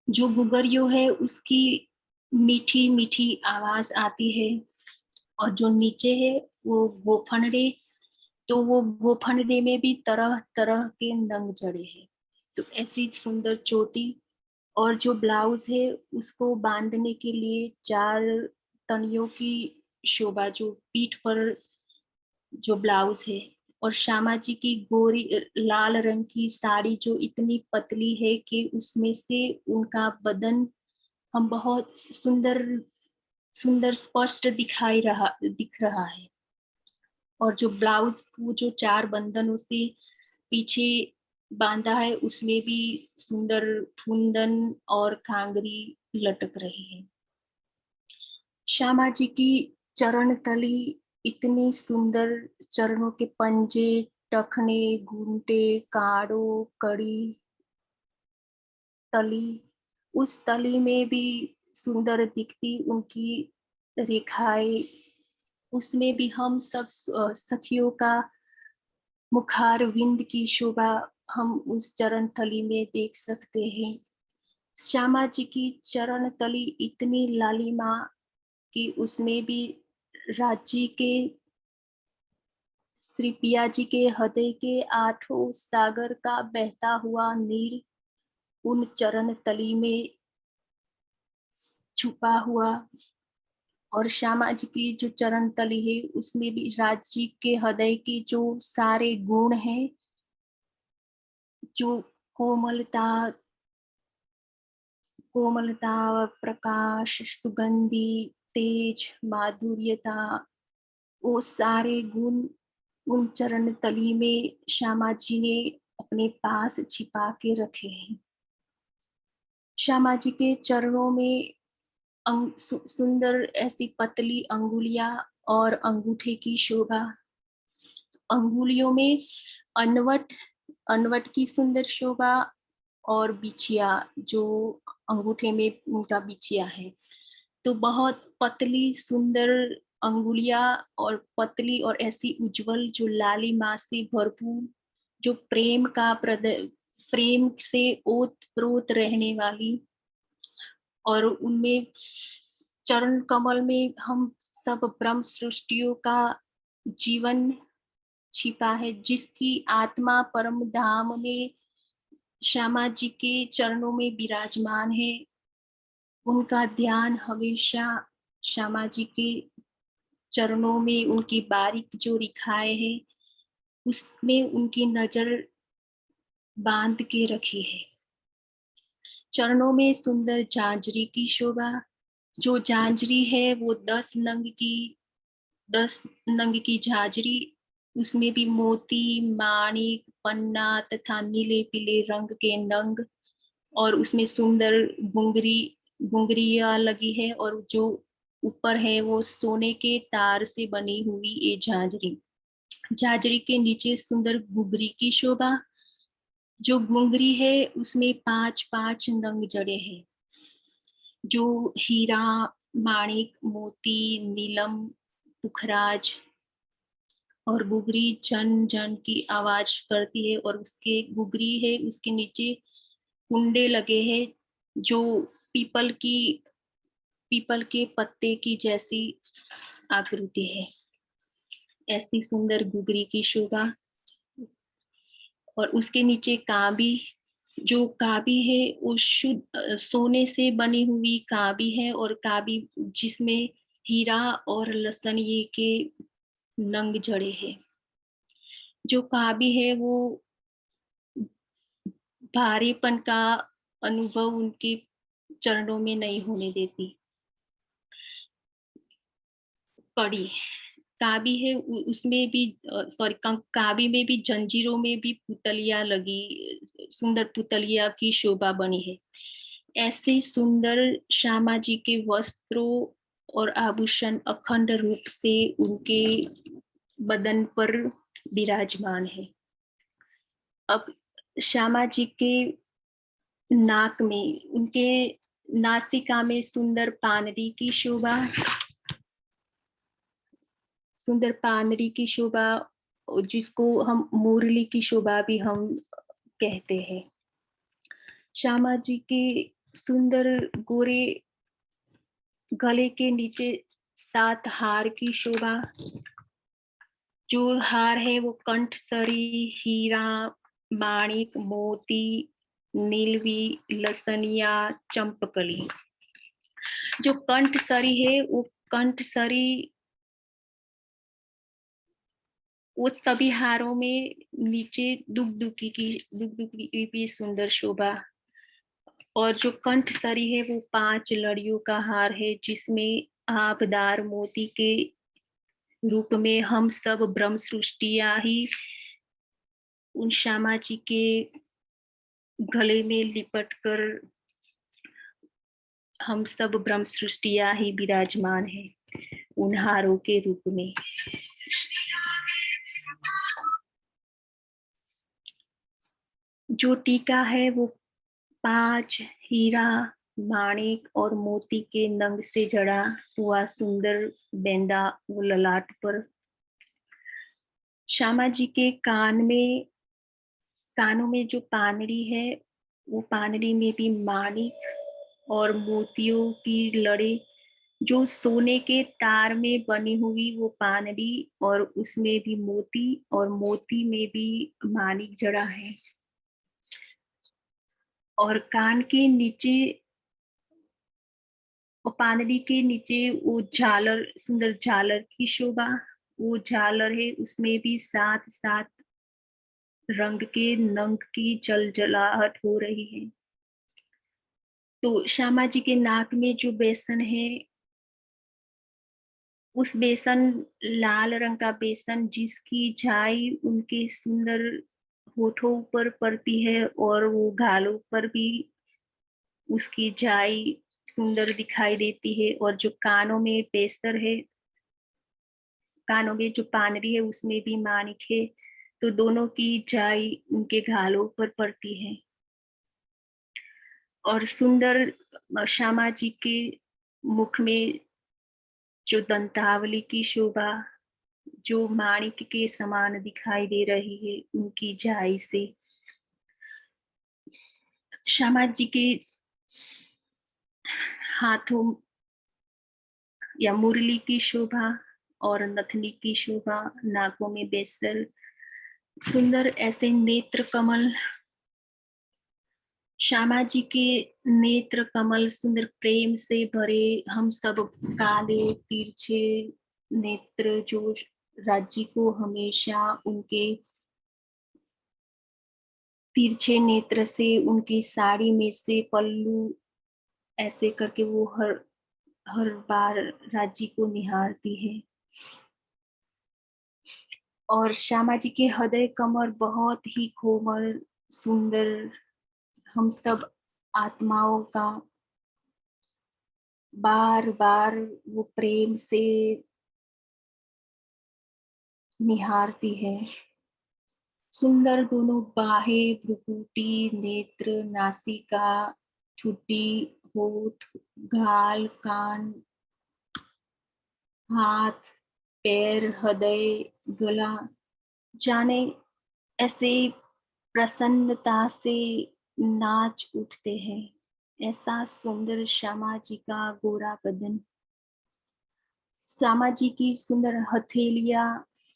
जो गुगरियों है उसकी मीठी मीठी आवाज आती है, और जो नीचे है वो गोफनड़े, तो वो गोफनड़े में भी तरह तरह के नंग जड़े हैं। तो ऐसी सुंदर चोटी, और जो ब्लाउज है उसको बांधने के लिए 4 तनियों की शोभा, जो पीठ पर जो ब्लाउज है। और श्यामा जी की गोरी लाल रंग की साड़ी जो इतनी पतली है कि उसमें से उनका बदन हम बहुत सुंदर सुंदर स्पष्ट दिख रहा है। और जो ब्लाउज को जो 4 बंधनों से पीछे बांधा है, उसमें भी सुंदर फुंदन और कांगरी लटक रही है। श्यामा जी की चरण तली इतनी सुंदर, चरणों के पंजे, टखने, घूंटे, काड़ो, कड़ी, तली, उस तली में भी सुंदर दिखती उनकी रेखाएं। उसमें भी हम सब सखियों का मुखारविंद की शोभा हम उस चरण तली में देख सकते हैं। श्यामा जी की चरण तली इतनी लालिमा कि उसमें भी राज्य के श्री पिया जी के हृदय के 8 सागर का बहता हुआ नीर उन चरण तली में छुपा हुआ। और श्यामा जी की जो चरण तली है उसमें भी राज्य के हृदय के जो सारे गुण हैं, जो कोमलता प्रकाश, सुगंधी, तेज, माधुर्यता, वो सारे गुण उन चरण तली में श्यामा जी ने अपने पास छिपा के रखे हैं। श्यामा जी के चरणों में सुंदर ऐसी पतली अंगुलियां और अंगूठे की शोभा। अंगुलियों में अनवट की सुंदर शोभा, और बिछिया, जो अंगूठे में उनका बिछिया है, तो बहुत पतली सुंदर अंगुलियां, और पतली और ऐसी उज्जवल, जो लालिमा से भरपूर, जो प्रेम से ओत प्रोत रहने वाली। और उनमें चरण कमल में हम सब ब्रह्म सृष्टियों का जीवन छिपा है, जिसकी आत्मा परम धाम में श्यामा जी के चरणों में विराजमान है। उनका ध्यान हमेशा श्यामा जी के चरणों में, उनकी बारीक जो रेखाएं हैं उसमें उनकी नजर बांध के रखी है। चरणों में सुंदर झांझरी की शोभा, जो झांझरी है वो 10 नंग की झांझरी, उसमें भी मोती, माणिक, पन्ना तथा नीले पीले रंग के नंग, और उसमें सुंदर घुंगरिया लगी है, और जो ऊपर है वो सोने के तार से बनी हुई ये झांझरी। झांझरी के नीचे सुंदर घुंगरी की शोभा, जो घुंगरी है उसमें 5 नंग जड़े हैं, जो हीरा, माणिक, मोती, नीलम, पुखराज और गुगरी जन जन की आवाज करती है, और उसके गुगरी है उसके नीचे कुंडे लगे हैं, जो पीपल के पत्ते की जैसी आकृति है। ऐसी सुंदर गुगरी की शोभा। और उसके नीचे काबी, जो काबी है वो शुद्ध सोने से बनी हुई काबी है, और काबी जिसमें हीरा और लसनिए के नंग जड़े हैं। जो काबी है वो भारीपन का अनुभव उनके चरणों में नहीं होने देती। कड़ी काबी है उसमें भी सॉरी काबी में भी जंजीरों में भी पुतलियां लगी, सुंदर पुतलिया की शोभा बनी है। ऐसे सुंदर श्यामा जी के वस्त्रों और आभूषण अखंड रूप से उनके बदन पर विराजमान है। अब श्यामा जी के नाक में, उनके नासिका में सुंदर पानरी की शोभा, सुंदर पानरी की शोभा, जिसको हम मुरली की शोभा भी हम कहते हैं। श्यामा जी के सुंदर गोरे गले के नीचे 7 हार की शोभा, जो हार है वो कंठसरी, हीरा, माणिक, मोती, नीलवी, लसनिया, चंपकली। जो कंठसरी है वो कंठसरी वो सभी हारों में नीचे दुगदुगी भी सुंदर शोभा। और जो कंठसरी है वो 5 लड़ियों का हार है, जिसमें आभदार मोती के रूप में हम सब ब्रह्म सृष्टियां ही उन श्यामा जी के गले में लिपट कर हम सब ब्रह्म सृष्टियां ही विराजमान है उन हारों के रूप में। जो टीका है वो 5 हीरा, माणिक और मोती के नंग से जड़ा हुआ सुंदर बेंदा वो ललाट पर। श्यामा जी के कानों में जो पानरी है वो पानरी में भी माणिक और मोतियों की लड़े, जो सोने के तार में बनी हुई वो पानरी, और उसमें भी मोती, और मोती में भी माणिक जड़ा है। और कान के नीचे और पानरी के नीचे वो झालर, सुंदर झालर की शोभा, वो झालर है उसमें भी 7 रंग के नंग की जलजलाहट हो रही है। तो श्यामा जी के नाक में जो बेसन है, उस बेसन लाल रंग का बेसन, जिसकी झाई उनके सुंदर होठों पर पड़ती है, और वो गालों पर भी उसकी झाई सुंदर दिखाई देती है। और जो कानों में पेस्तर है, कानों में जो पानरी है उसमें भी माणिक है, तो दोनों की झाई उनके गालों पर पड़ती है। और सुंदर श्यामा जी के मुख में जो दंतावली की शोभा, जो माणिक के समान दिखाई दे रही है उनकी झाई से। श्यामा जी के हाथों या मुरली की शोभा और नथनी की शोभा, नाकों में बेसल, सुंदर ऐसे नेत्र कमल। श्यामा जी के नेत्र कमल सुंदर प्रेम से भरे, हम सब काले तिरछे नेत्र जो राज्य को हमेशा उनके तिरछे नेत्र से उनकी साड़ी में से पल्लू ऐसे करके वो हर बार राज्य को निहारती है। और श्यामा जी के हृदय कमल बहुत ही कोमल सुंदर, हम सब आत्माओं का बार बार वो प्रेम से निहारती है। सुंदर दोनों बाहें, भ्रुकुटी, नेत्र, नासिका, ठुड्डी, होठ, गाल, कान, हाथ, पैर, हृदय, गला, जाने ऐसे प्रसन्नता से नाच उठते हैं। ऐसा सुंदर श्यामा जी का गोरा बदन, श्यामा जी की सुंदर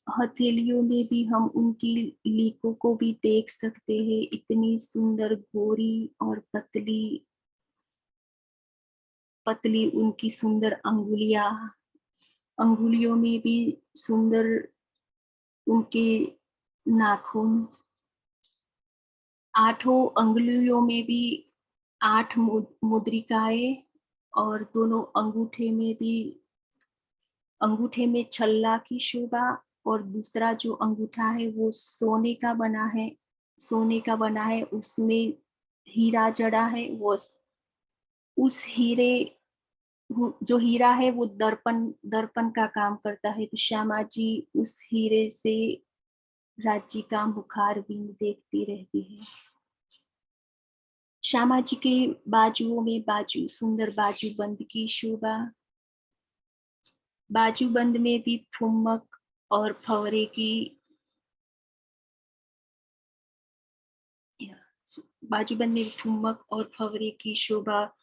हथेलियों में भी हम उनकी लीकों को भी देख सकते हैं। इतनी सुंदर गोरी और पतली पतली उनकी सुंदर अंगुलियों में भी सुंदर उनके नाखून, 8 अंगुलियों में भी 8 मुद्रिकाएं, और दोनों अंगूठे में छल्ला की शोभा, और दूसरा जो अंगूठा है वो सोने का बना है, उसमें हीरा जड़ा है। वो उस हीरे जो हीरा है वो दर्पण का काम करता है। तो श्यामा जी उस हीरे से राज्य का मुखार बिंद देखती रहती है। श्यामा जी के बाजुओं में सुंदर बाजूबंद की शोभा, बाजूबंद में भी ठुमक और फवरे की बाजूबंद में ठुमक और फवरे की शोभा,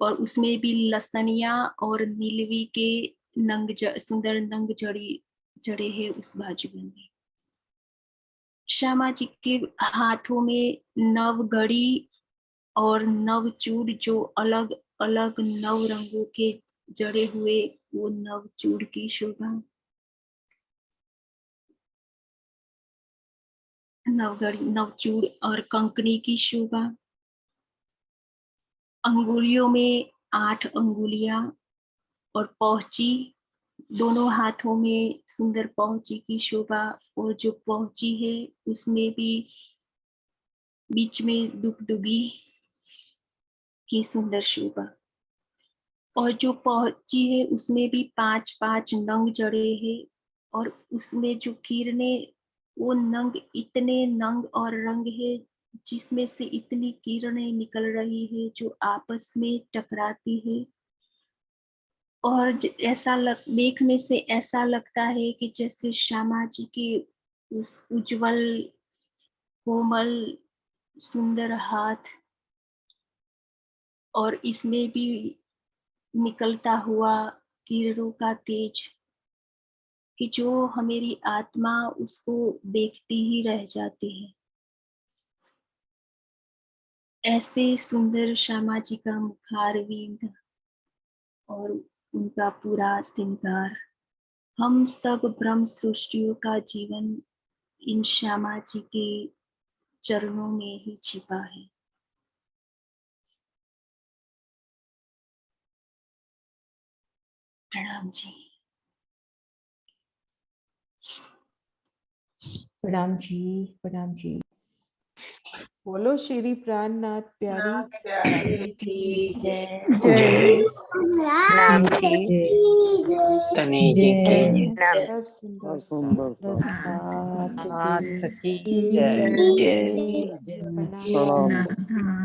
और उसमें भी लसनिया और नीलवी के सुंदर नंग जड़े हैं उस बाजूबंद में। श्यामा जी के हाथों में नवगढ़ी और नवचूड़, जो अलग अलग नव रंगों के जड़े हुए वो नवचूड़ की शोभा, नवगढ़ी, नवचूड़ और कंकणी की शोभा। अंगुलियों में 8 अंगुलियां और पहुंची, दोनों हाथों में सुंदर पहुंची की शोभा, और जो पहुंची है उसमें भी बीच में दुगदुगी की सुंदर शोभा, और जो पहुंची है उसमें भी 5-5 नंग जड़े हैं, और उसमें जो किरणें वो इतने नंग और रंग है जिसमें से इतनी किरणें निकल रही है जो आपस में टकराती है, और देखने से ऐसा लगता है कि जैसे श्यामा जी के उस उज्जवल कोमल सुंदर हाथ, और इसमें भी निकलता हुआ किरणों का तेज, कि जो हमारी आत्मा उसको देखती ही रह जाती है। ऐसे सुंदर श्यामा जी का मुखारविंद और उनका पूरा श्रृंगार, हम सब ब्रह्म सृष्टियों का जीवन इन श्यामा जी के चरणों में ही छिपा है। प्रणाम जी। प्रणाम जी, प्रणाम जी। बोलो श्री प्राणनाथ प्यारी की जय। जय नाम की तनी जी की नाम सब सुंदर नाथ साथ की जय। प्रणाम।